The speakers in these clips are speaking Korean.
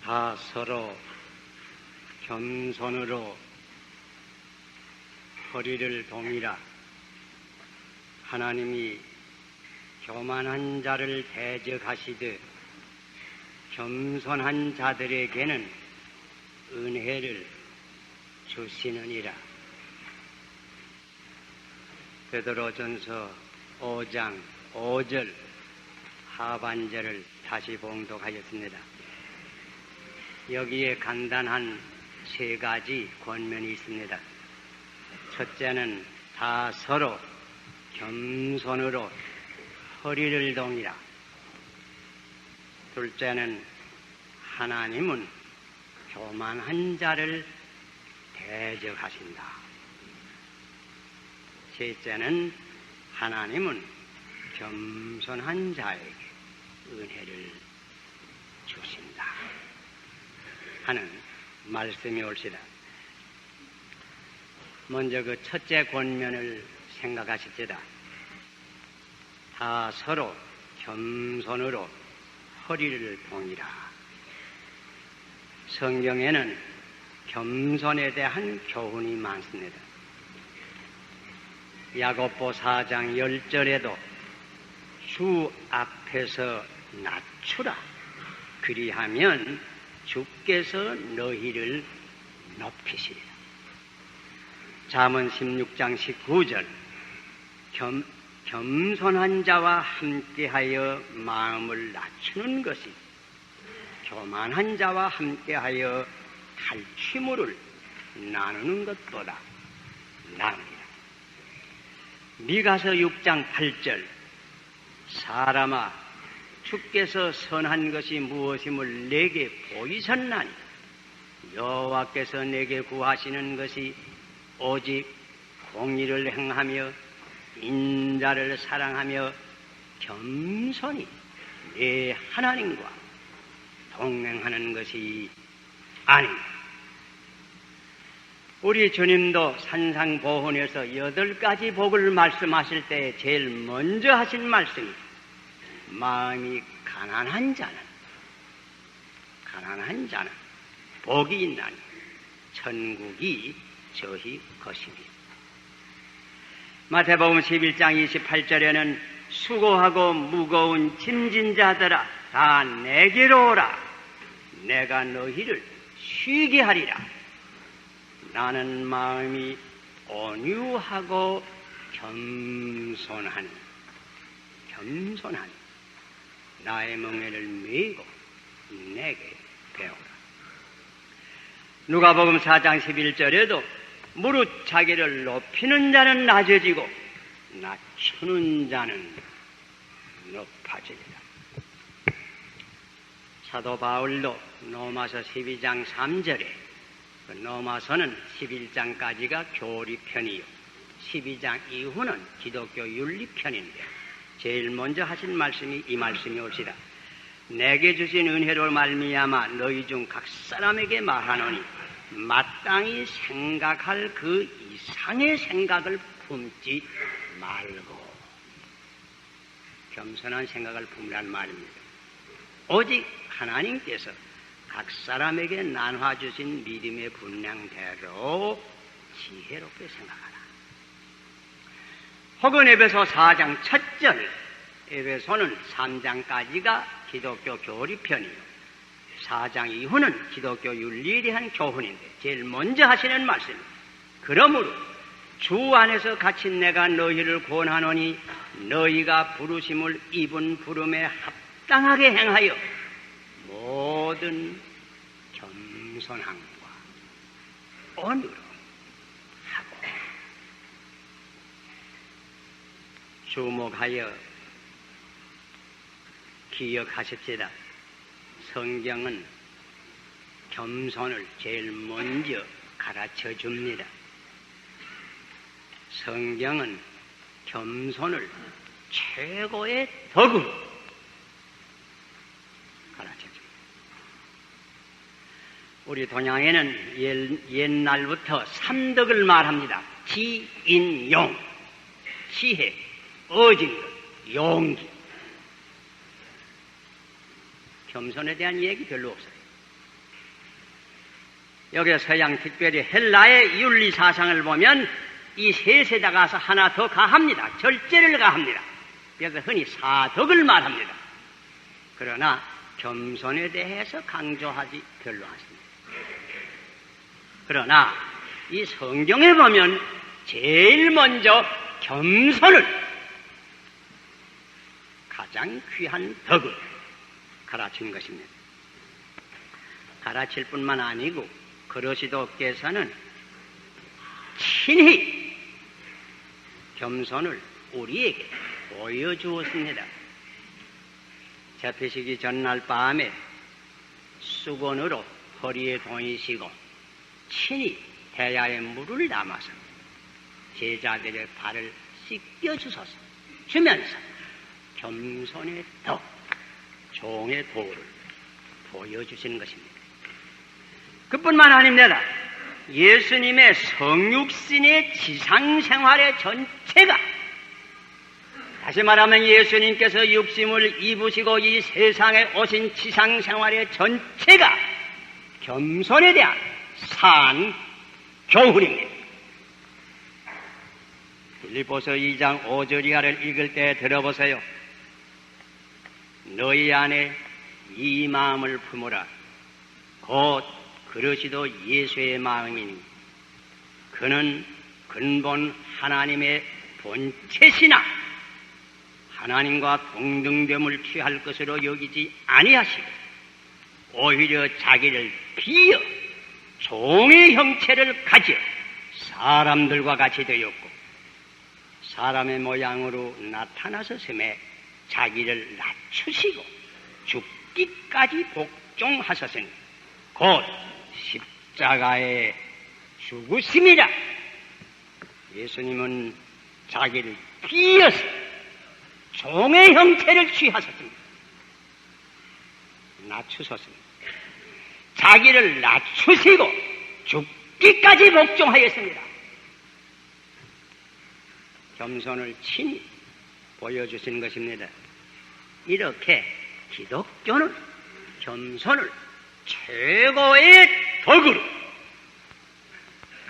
다 서로 겸손으로 허리를 동이라. 하나님이 교만한 자를 대적하시듯 겸손한 자들에게는 은혜를 주시느니라. 베드로전서 5장 5절 하반절을 다시 봉독하였습니다. 여기에 간단한 세 가지 권면이 있습니다. 첫째는 다 서로 겸손으로 허리를 동이라. 둘째는 하나님은 교만한 자를 대적하신다. 셋째는 하나님은 겸손한 자에게 은혜를 주신다 하는 말씀이 옳시다. 먼저 그 첫째 권면을 생각하십시다. 다 서로 겸손으로 허리를 동이라. 성경에는 겸손에 대한 교훈이 많습니다. 야고보 4장 10절에도 주 앞에서 낮추라. 그리하면 주께서 너희를 높이시리라. 잠언 16장 19절 겸손한 자와 함께하여 마음을 낮추는 것이 교만한 자와 함께하여 탈취물을 나누는 것보다 나으리라. 미가서 6장 8절 사람아 주께서 선한 것이 무엇임을 내게 보이셨나니 여호와께서 내게 구하시는 것이 오직 공의를 행하며 인자를 사랑하며 겸손히 내 하나님과 동행하는 것이 아닌가. 우리 주님도 산상보훈에서 8가지 복을 말씀하실 때 제일 먼저 하신 말씀이 마음이 가난한 자는 복이 있나니 천국이 저희 것이니. 마태복음 11장 28절에는 수고하고 무거운 짐진 자들아 다 내게로 오라. 내가 너희를 쉬게 하리라. 나는 마음이 온유하고 겸손하니 나의 멍에를 메고 내게 배우라. 누가복음 4장 11절에도 무릇 자기를 높이는 자는 낮아지고 낮추는 자는 높아지리라. 사도 바울도 로마서 12장 3절에 로마서는 11장까지가 교리편이요 12장 이후는 기독교 윤리편인데 제일 먼저 하신 말씀이 이 말씀이 옳시다. 내게 주신 은혜로 말미암아 너희 중 각 사람에게 말하노니 마땅히 생각할 그 이상의 생각을 품지 말고. 겸손한 생각을 품으란 말입니다. 오직 하나님께서 각 사람에게 나눠주신 믿음의 분량대로 지혜롭게 생각하라. 혹은 에베소 4장 1절, 에베소는 3장까지가 기독교 교리편이요 4장 이후는 기독교 윤리에 대한 교훈인데 제일 먼저 하시는 말씀이 그러므로 주 안에서 갇힌 내가 너희를 권하노니 너희가 부르심을 입은 부름에 합당하게 행하여 모든 겸손함과 온유로 하고. 주목하여 기억하십시다. 성경은 겸손을 제일 먼저 가르쳐 줍니다. 성경은 겸손을 최고의 덕으로 가르쳐 줍니다. 우리 동양에는 옛날부터 3덕을 말합니다. 지인용, 지혜, 어진것, 용기. 겸손에 대한 얘기 별로 없어요. 여기 서양, 특별히 헬라의 윤리 사상을 보면 이 셋에다 가서 하나 더 가합니다. 절제를 가합니다. 그래서 흔히 사덕을 말합니다. 그러나 겸손에 대해서 강조하지 별로 않습니다. 그러나 이 성경에 보면 제일 먼저 겸손을 가장 귀한 덕을 가르친 것입니다. 가르칠 뿐만 아니고 그러시도께서는 친히 겸손을 우리에게 보여주었습니다. 잡히시기 전날 밤에 수건으로 허리에 동이시고 친히 대야에 물을 담아서 제자들의 발을 씻겨주면서 겸손의 덕, 종의 도를 보여주시는 것입니다. 그뿐만 아닙니다. 예수님의 성육신의 지상생활의 전체가, 다시 말하면 예수님께서 육신을 입으시고 이 세상에 오신 지상생활의 전체가 겸손에 대한 산 교훈입니다. 빌립보서 2장 5절 이하를 읽을 때 들어보세요. 너희 안에 이 마음을 품으라. 곧 그러시도 예수의 마음이니 그는 근본 하나님의 본체시나 하나님과 동등됨을 취할 것으로 여기지 아니하시고 오히려 자기를 비어 종의 형체를 가져 사람들과 같이 되었고 사람의 모양으로 나타나셨음에 자기를 낮추시고 죽기까지 복종하셨으니 곧 십자가에 죽으심이라. 예수님은 자기를 비어서 종의 형체를 취하셨습니다. 낮추셨습니다. 자기를 낮추시고 죽기까지 복종하였습니다. 겸손을 친히 보여주신 것입니다. 이렇게 기독교는 겸손을 최고의 덕으로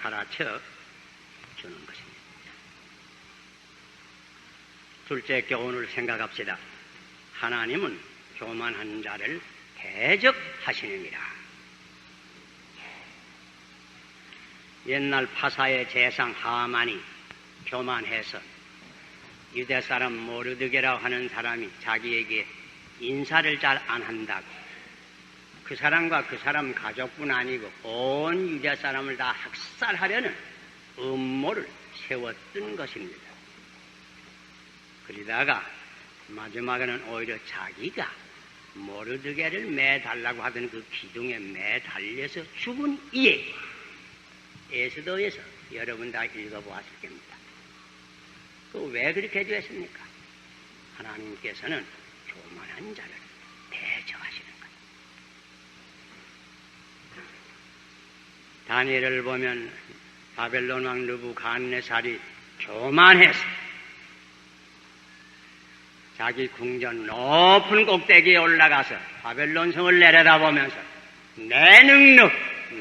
가르쳐 주는 것입니다. 둘째 교훈을 생각합시다. 하나님은 교만한 자를 대적하시느니라. 옛날 파사의 재상 하만이 교만해서 유대 사람 모르드게라고 하는 사람이 자기에게 인사를 잘 안 한다고 그 사람과 그 사람 가족뿐 아니고 온 유대 사람을 다 학살하려는 음모를 세웠던 것입니다. 그러다가 마지막에는 오히려 자기가 모르드게를 매달라고 하던 그 기둥에 매달려서 죽은 이에 에스더에서 여러분 다 읽어보았을 겁니다. 왜 그렇게 해주었습니까? 하나님께서는 교만한 자를 대적하시는 거예요. 다니엘을 보면 바벨론 왕 느부갓네살이 교만해서 자기 궁전 높은 꼭대기에 올라가서 바벨론 성을 내려다보면서 내 능력,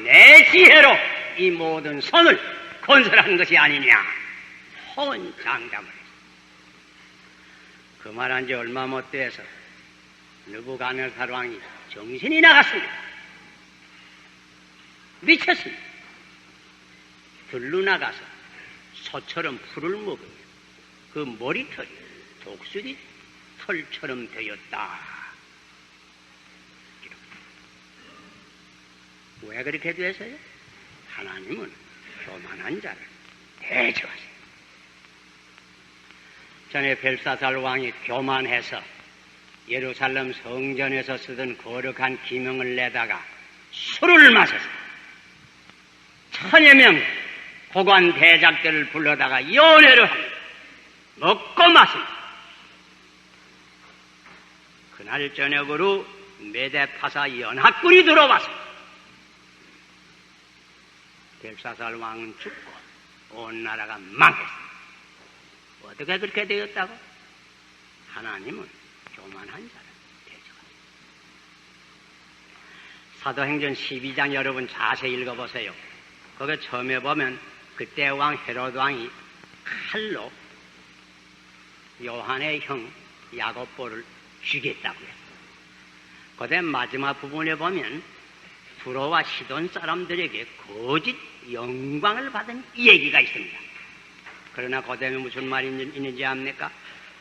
내 지혜로 이 모든 성을 건설한 것이 아니냐 혼장담을 했습니다. 그 말한 지 얼마 못 돼서 느부갓네살 왕이 정신이 나갔습니다. 미쳤습니다. 들로 나가서 소처럼 풀을 먹으며 그 머리털이 독수리 털처럼 되었다. 왜 그렇게 되었어요? 하나님은 교만한 자를 대적하세요. 전에 벨사살 왕이 교만해서 예루살렘 성전에서 쓰던 거룩한 기명을 내다가 술을 마셔서 1000여 명 고관 대작들을 불러다가 연회를 합니다. 먹고 마십니다. 그날 저녁으로 메데파사 연합군이 들어와서 벨사살 왕은 죽고 온 나라가 망했습니다. 어떻게 그렇게 되었다고? 하나님은 교만한 자를 대적합니다. 사도행전 12장 여러분 자세히 읽어보세요. 거기 처음에 보면 그때 왕 헤롯 왕이 칼로 요한의 형 야고보를 죽였다고 했어요. 그다음에 마지막 부분에 보면 두로와 시돈 사람들에게 거짓 영광을 받은 얘기가 있습니다. 그러나 그다음에 무슨 말이 있는지 압니까?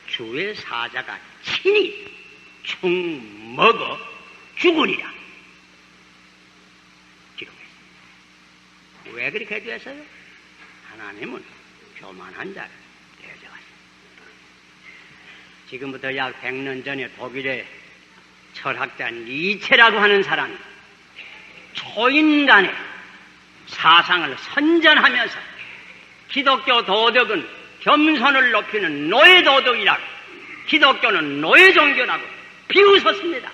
주의 사자가 친히 총 먹어 죽으리라 기록했습니다. 왜 그렇게 됐어요? 하나님은 교만한 자를 대적하십니다. 지금부터 약 100년 전에 독일의 철학자 니체라고 하는 사람이 초인간의 사상을 선전하면서 기독교 도덕은 겸손을 높이는 노예 도덕이라고, 기독교는 노예 종교라고 비웃었습니다.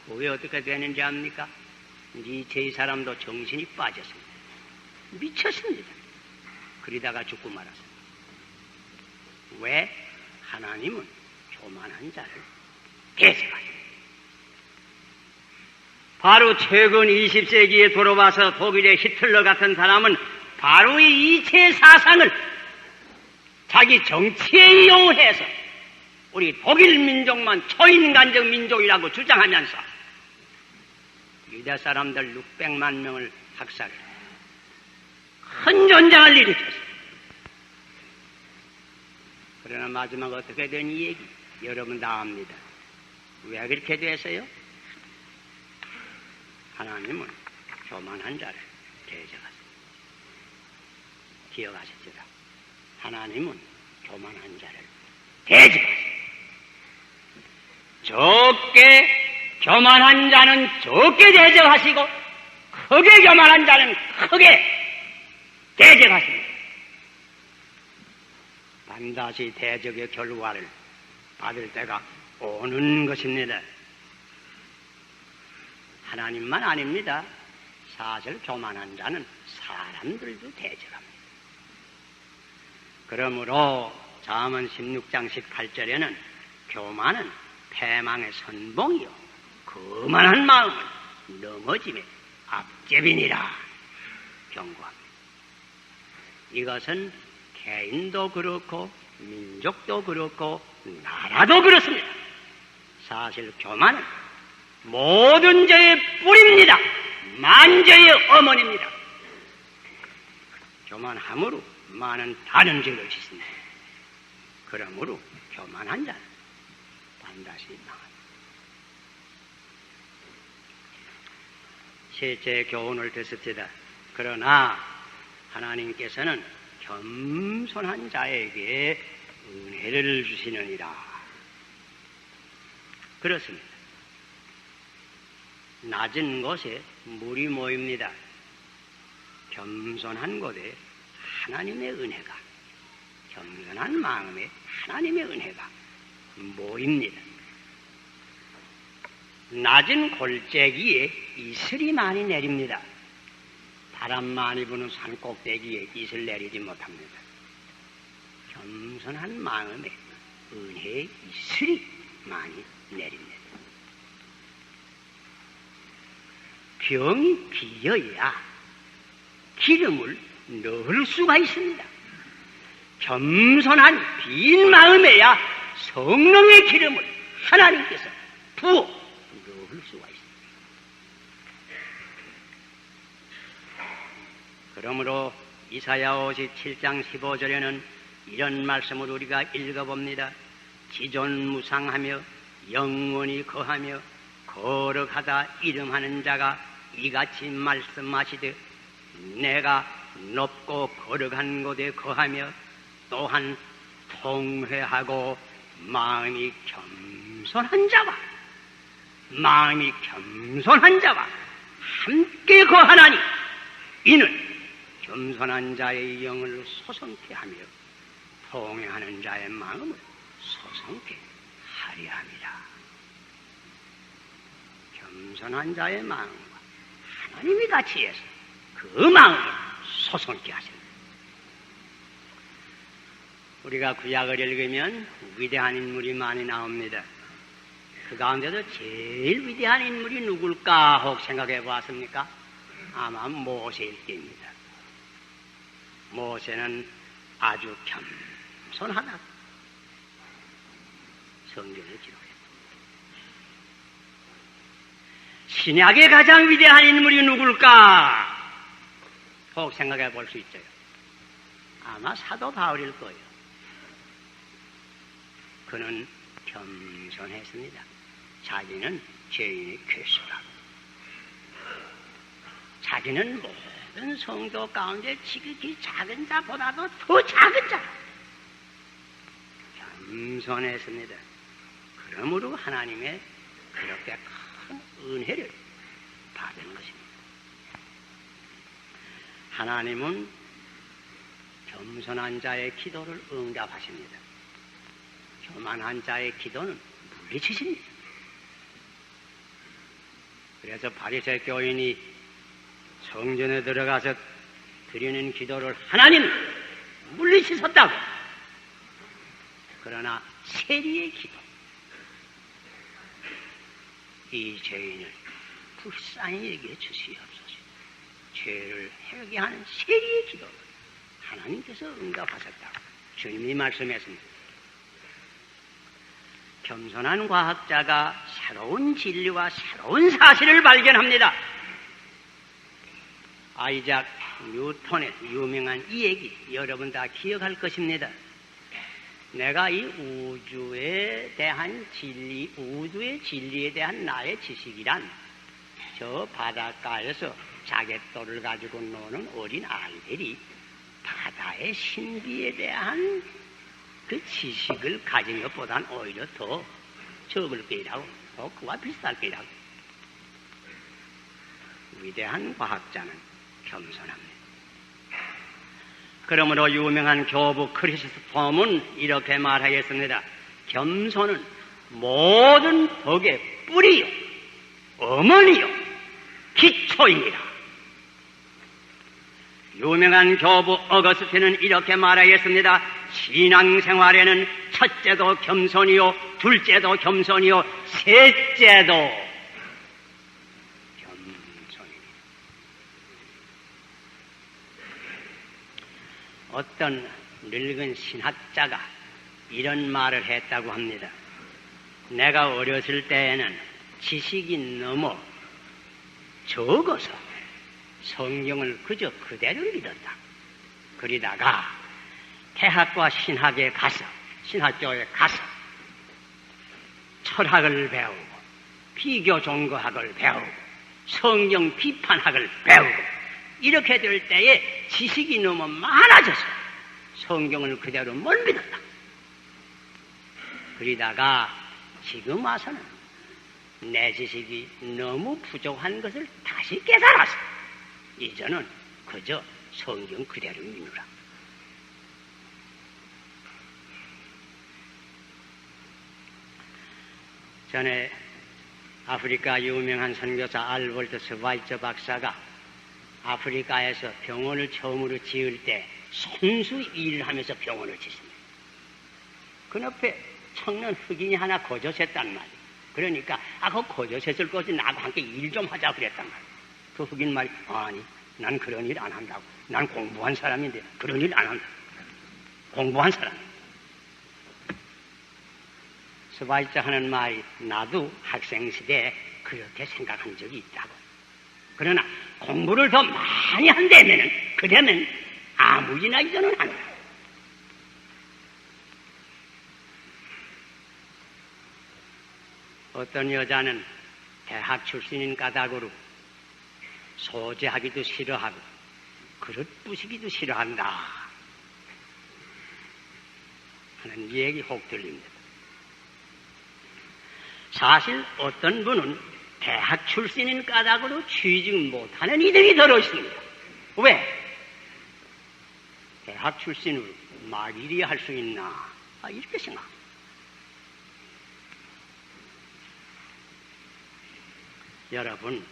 그게 어떻게 되는지 압니까? 니체의 사람도 정신이 빠졌습니다. 미쳤습니다. 그러다가 죽고 말았습니다. 왜? 하나님은 교만한 자를 대적하십니다. 바로 최근 20세기에 돌아와서 독일의 히틀러 같은 사람은 바로 이 이체 사상을 자기 정치에 이용해서 우리 독일 민족만 초인간적 민족이라고 주장하면서 유대 사람들 600만 명을 학살해 큰 전쟁을 일으켰어요. 그러나 마지막 어떻게 된 이 얘기 여러분 다 압니다. 왜 그렇게 됐어요? 하나님은 교만한 자를 대적하십니다. 기억하십시다. 하나님은 교만한 자를 대적하십니다. 적게 교만한 자는 적게 대적하시고 크게 교만한 자는 크게 대적하십니다. 반드시 대적의 결과를 받을 때가 오는 것입니다. 하나님만 아닙니다. 사실 교만한 자는 사람들도 대적합니다. 그러므로 잠언 16장 18절에는 교만은 패망의 선봉이요 거만한 마음은 넘어짐의 앞제비니라 경고합니다. 이것은 개인도 그렇고 민족도 그렇고 나라도 그렇습니다. 사실 교만은 모든 죄의 뿌리입니다. 만죄의 어머니입니다. 교만함으로 많은 다른 죄를 짓습니다. 그러므로 교만한 자는 반드시 망합니다. 실제 교훈을 듣습시다. 그러나 하나님께서는 겸손한 자에게 은혜를 주시느니라. 그렇습니다. 낮은 곳에 물이 모입니다. 겸손한 곳에 하나님의 은혜가, 겸손한 마음에 하나님의 은혜가 모입니다. 낮은 골짜기에 이슬이 많이 내립니다. 바람 많이 부는 산 꼭대기에 이슬 내리지 못합니다. 겸손한 마음에 은혜의 이슬이 많이 내립니다. 병이 비어야 기름을 넣을 수가 있습니다. 겸손한 빈 마음에야 성령의 기름을 하나님께서 부어 넣을 수가 있습니다. 그러므로 이사야 57장 15절에는 이런 말씀을 우리가 읽어봅니다. 지존무상하며 영원히 거하며 거룩하다 이름하는 자가 이같이 말씀하시되 내가 높고 거룩한 곳에 거하며 또한 통회하고 마음이 겸손한 자와 함께 거하나니 이는 겸손한 자의 영을 소성케 하며 통회하는 자의 마음을 소성케 하려 합니다. 겸손한 자의 마음과 하나님이 같이 해서 그 마음을 소성케 하십니다. 우리가 구약을 읽으면 위대한 인물이 많이 나옵니다. 그 그 가운데도 제일 위대한 인물이 누굴까 혹 생각해 보았습니까? 아마 모세일 때입니다. 모세는 아주 겸손하다. 성경에 기록했다. 신약의 가장 위대한 인물이 누굴까 혹 생각해 볼 수 있어요. 아마 사도 바울일 거예요. 그는 겸손했습니다. 자기는 죄인의 괴수라고. 자기는 모든 성도 가운데 지극히 작은 자보다도 더 작은 자. 겸손했습니다. 그러므로 하나님의 그렇게 큰 은혜를 받은 것입니다. 하나님은 겸손한 자의 기도를 응답하십니다. 교만한 자의 기도는 물리치십니다. 그래서 바리새 교인이 성전에 들어가서 드리는 기도를 하나님 물리치셨다고. 그러나 세리의 기도, 이 죄인을 불쌍히 여겨 주시옵소서. 죄를 회개하는 세리의 기도를 하나님께서 응답하셨다고 주님이 말씀했습니다. 겸손한 과학자가 새로운 진리와 새로운 사실을 발견합니다. 아이작 뉴턴의 유명한 이 얘기 여러분 다 기억할 것입니다. 내가 이 우주에 대한 진리, 우주의 진리에 대한 나의 지식이란 저 바닷가에서 자갯돌을 가지고 노는 어린 아이들이 바다의 신비에 대한 그 지식을 가진 것보다는 오히려 더 적을 거라고, 더 그와 비슷할 거라고. 위대한 과학자는 겸손합니다. 그러므로 유명한 교부 크리스토퍼는 이렇게 말하겠습니다. 겸손은 모든 덕의 뿌리요, 어머니요, 기초입니다. 유명한 교부 어거스틴은 이렇게 말하겠습니다. 신앙생활에는 첫째도 겸손이요, 둘째도 겸손이요, 셋째도 겸손입니다. 어떤 늙은 신학자가 이런 말을 했다고 합니다. 내가 어렸을 때에는 지식이 너무 적어서 성경을 그저 그대로 믿었다. 그러다가 대학과 신학에 가서, 신학교에 가서 철학을 배우고 비교 종교학을 배우고 성경 비판학을 배우고 이렇게 될 때에 지식이 너무 많아져서 성경을 그대로 못 믿었다. 그러다가 지금 와서는 내 지식이 너무 부족한 것을 다시 깨달아서 이제는 그저 성경 그대로 믿느라. 전에 아프리카 유명한 선교사 알버트 스바이처 박사가 아프리카에서 병원을 처음으로 지을 때 손수 일을 하면서 병원을 짓습니다. 그 옆에 청년 흑인이 하나 거저했단 말이에요. 그러니까 그 거저했을 거지 나하고 함께 일 좀 하자 그랬단 말이에요. 그 흑인 말이 아니 난 그런 일 안 한다고. 난 공부한 사람인데 그런 일 안 한다. 공부한 사람. 스바이처 하는 말이 나도 학생 시대에 그렇게 생각한 적이 있다고. 그러나 공부를 더 많이 한다면은 그러면 아무 일이나 이전은 안 돼. 어떤 여자는 대학 출신인 까닭으로 소재하기도 싫어하고 그릇 부시기도 싫어한다 하는 얘기 혹 들립니다. 사실 어떤 분은 대학 출신인 까닭으로 취직 못하는 이들이 들어 있습니다. 왜? 대학 출신으로 말일이 할 수 있나? 이렇게 생각. 여러분,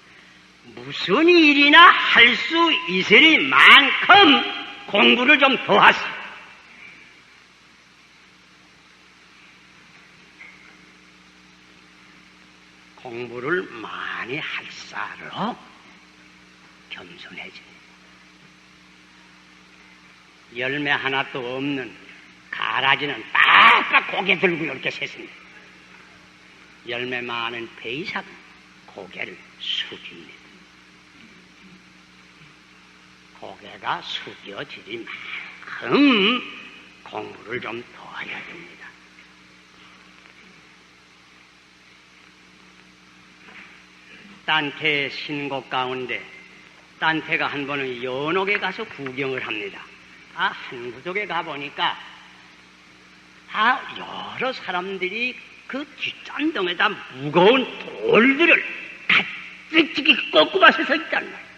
무슨 일이나 할 수 있을 만큼 공부를 좀 더 하세요. 공부를 많이 할수록 겸손해집니다. 열매 하나도 없는 가라지는 빡빡 고개 들고 이렇게 섰습니다. 열매 많은 베이삭은 고개를 숙입니다. 고개가 숙여지리만큼 공부를 좀 더 해야 됩니다. 딴테 신곡 가운데 딴테가 한 번은 연옥에 가서 구경을 합니다. 한 구석에 가보니까 여러 사람들이 그 뒷잔등에다 무거운 돌들을 가득 꺾고 가서 서 있단 말이에요.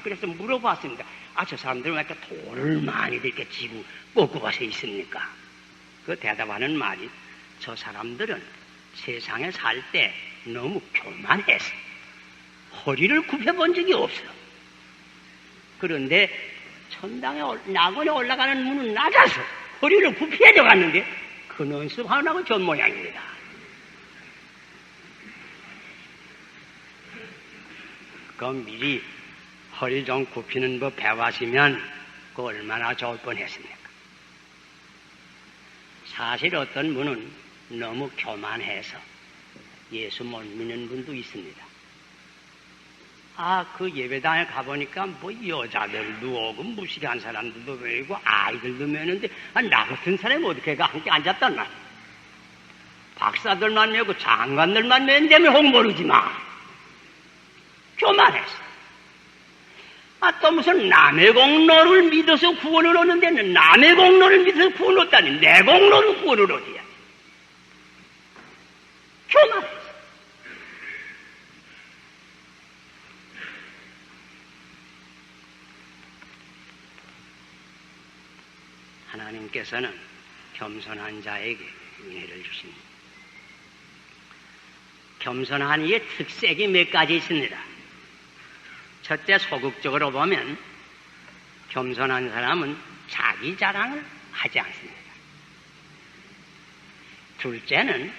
그래서 물어봤습니다. 저 사람들은 왜 이렇게 돌을 많이 이렇게 지고 꺾고 가서 있습니까? 그 대답하는 말이, 저 사람들은 세상에 살 때 너무 교만해서 허리를 굽혀본 적이 없어. 그런데 천당에 낙원에 올라가는 문은 낮아서 허리를 굽혀져 갔는데 그 연습하라고 전 모양입니다. 그럼 미리 허리 좀 굽히는 법 배워왔으면 그 얼마나 좋을 뻔했습니까? 사실 어떤 분은 너무 교만해서 예수 못 믿는 분도 있습니다. 그 예배당에 가보니까 여자들도 오고 무식한 사람들도 모이고 아이들도 모이는데 나 같은 사람이 어떻게 함께 앉았단 말이야. 박사들만 모이고 장관들만 모인다면 혹 모르지 마. 교만했어. 또 무슨 남의 공로를 믿어서 구원을 얻는데 남의 공로를 믿어서 구원을 얻다니 내 공로를 구원을 얻어야. 교만했어. 하나님께서는 겸손한 자에게 은혜를 주십니다. 겸손한 이의 특색이 몇 가지 있습니다. 첫째, 소극적으로 보면 겸손한 사람은 자기 자랑을 하지 않습니다. 둘째는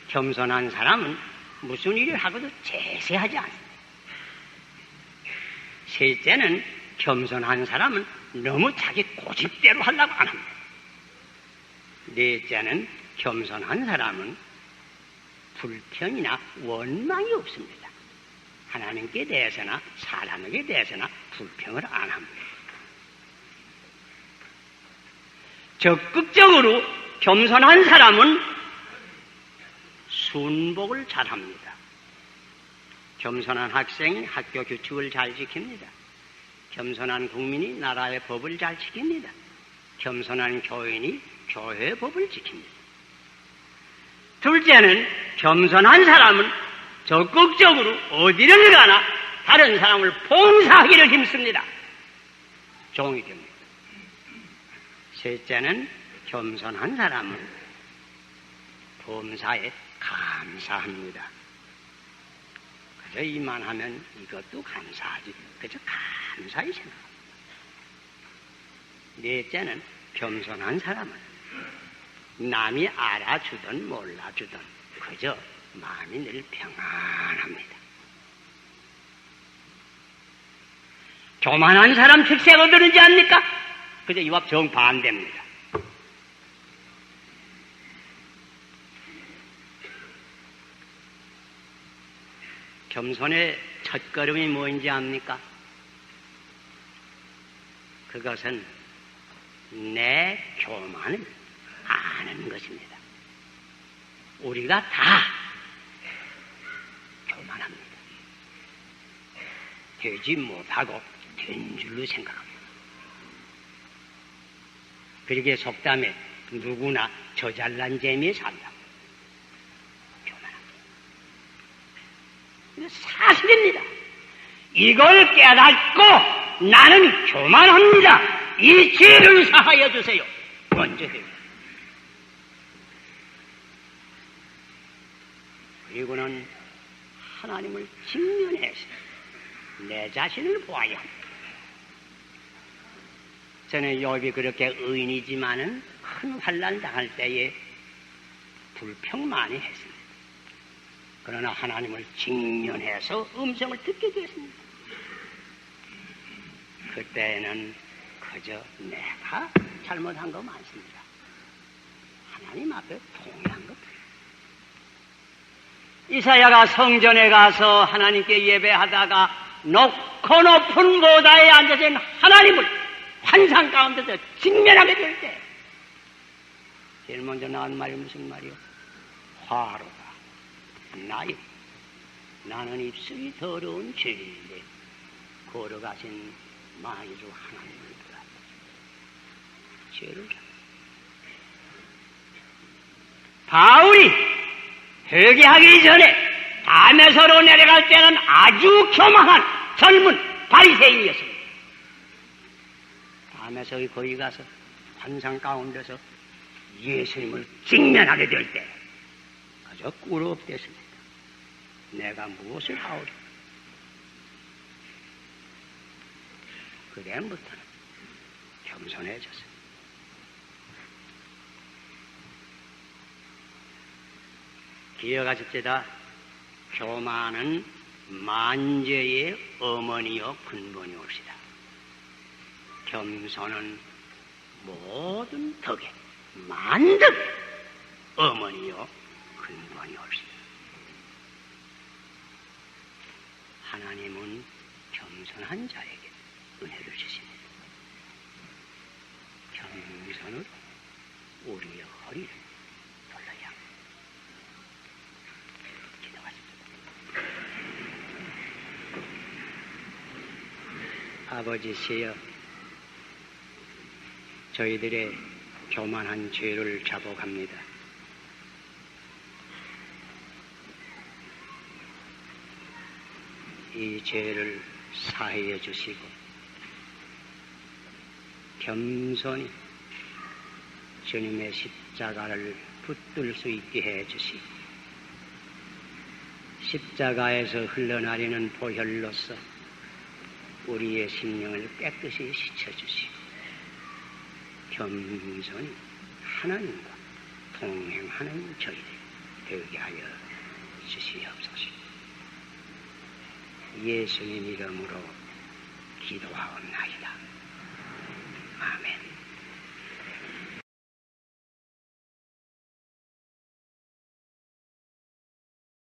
겸손한 사람은 무슨 일을 하고도 제세하지 않습니다. 셋째는 겸손한 사람은 너무 자기 고집대로 하려고 안 합니다. 넷째는 겸손한 사람은 불평이나 원망이 없습니다. 하나님께 대해서나 사람에게 대해서나 불평을 안 합니다. 적극적으로 겸손한 사람은 순복을 잘합니다. 겸손한 학생이 학교 규칙을 잘 지킵니다. 겸손한 국민이 나라의 법을 잘 지킵니다. 겸손한 교인이 교회의 법을 지킵니다. 둘째는 겸손한 사람은 적극적으로 어디를 가나 다른 사람을 봉사하기를 힘씁니다. 종이 됩니다. 셋째는 겸손한 사람은 범사에 감사합니다. 그저 이만하면 이것도 감사하지. 그저 감사히 생각합니다. 넷째는 겸손한 사람은 남이 알아주든 몰라주든 그저 마음이 늘 평안합니다. 교만한 사람 특색 어떠는지 압니까? 그저 이와 정반대입니다. 겸손의 첫걸음이 뭐인지 압니까? 그것은 내 교만을 아는 것입니다. 우리가 다 교만합니다. 되지 못하고 된 줄로 생각합니다. 그러기에 속담에 누구나 저 잘난 재미에 산다. 교만합니다. 이거 사실입니다. 이걸 깨닫고 나는 교만합니다. 이 죄를 사하여 주세요. 먼저 해요. 그리고는 하나님을 직면해서 내 자신을 보아야 합니다. 저는 욥이 그렇게 의인이지만은 큰 환난 당할 때에 불평 많이 했습니다. 그러나 하나님을 직면해서 음성을 듣게 되었습니다. 그때는 그저 내가 잘못한 거 많습니다. 하나님 앞에 동의한 것. 이사야가 성전에 가서 하나님께 예배하다가 높고 높은 보다에 앉아서 있는 하나님을 환상 가운데서 직면하게 될 때 제일 먼저 나온 말이 무슨 말이요? 화로다. 나는 입술이 더러운 죄인인데 걸어가신 만유주 하나님을 보라. 죄를 바울이 회개하기 전에 담에서로 내려갈 때는 아주 교만한 젊은 바리새인이었습니다. 담에서 거기 가서 환상 가운데서 예수님을 직면하게 될 때 그저 꿀업됐습니다. 내가 무엇을 하오리? 그다음부터는 겸손해졌어요. 기억하십시다. 교만은 만죄의 어머니요 근본이옵시다. 겸손은 모든 덕의 만덕 어머니요 근본이옵시다. 하나님은 겸손한 자에게 은혜를 주십니다. 겸손으로 우리의 허리를 돌려야 합니다. 기도하십시다. 아버지시여, 저희들의 교만한 죄를 자복합니다. 이 죄를 사하여 주시고 겸손히 주님의 십자가를 붙들 수 있게 해 주시고 십자가에서 흘러나리는 보혈로서 우리의 심령을 깨끗이 씻어주시고 겸손히 하나님과 동행하는 저희들 되게 하여 주시옵소서. 예수님 이름으로 기도하옵나이다. 아멘.